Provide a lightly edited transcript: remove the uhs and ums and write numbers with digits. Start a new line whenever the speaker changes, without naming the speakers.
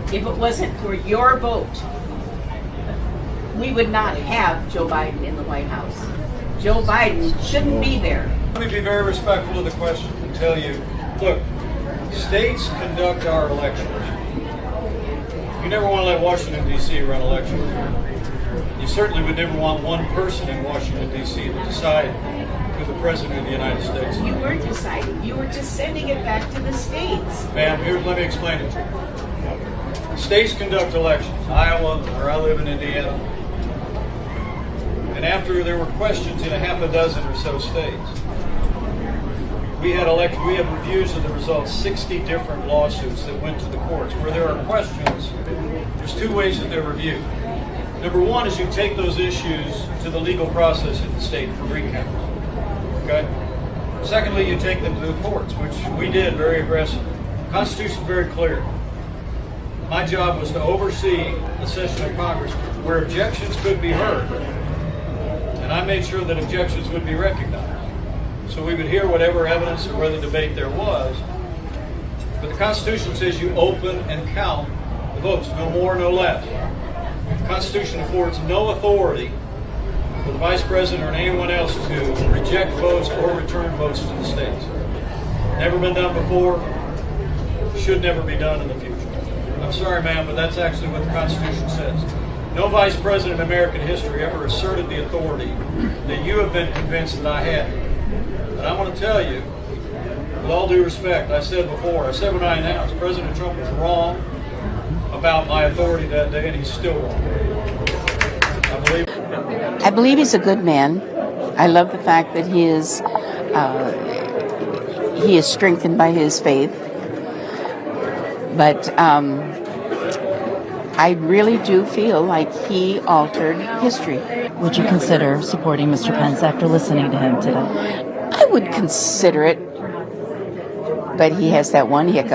If it wasn't for your vote, we would not have Joe Biden in the White House. Joe Biden shouldn't be there.
Let me be very respectful of the question and tell you, look, states conduct our elections. You never want to let Washington, D.C. run elections. You certainly would never want one person in Washington, D.C. to decide who the President of the United States is.
You weren't deciding. You were just sending it back to the states.
Ma'am, let me explain it to you. States conduct elections. Iowa, where I live in Indiana. And after there were questions in a half a dozen or so states, we had reviews of the results, 60 different lawsuits that went to the courts. Where there are questions, there's two ways that they're reviewed. Number one is you take those issues to the legal process in the state for recount. Okay? Secondly, you take them to the courts, which we did very aggressively. The Constitution is very clear. My job was to oversee a session of Congress where objections could be heard. And I made sure that objections would be recognized. So we would hear whatever evidence or whatever debate there was. But the Constitution says you open and count the votes, no more, no less. The Constitution affords no authority for the Vice President or anyone else to reject votes or return votes to the states. Never been done before, should never be done in the future. I'm sorry, ma'am, but that's actually what the Constitution says. No Vice President in American history ever asserted the authority that you have been convinced that I had. And I want to tell you, with all due respect, I said before, I said what I announced, President Trump was wrong about my authority that day, and he's still wrong.
I believe he's a good man. I love the fact that he is strengthened by his faith. But I really do feel like he altered history.
Would you consider supporting Mr. Pence after listening to him today?
I would consider it, but he has that one hiccup.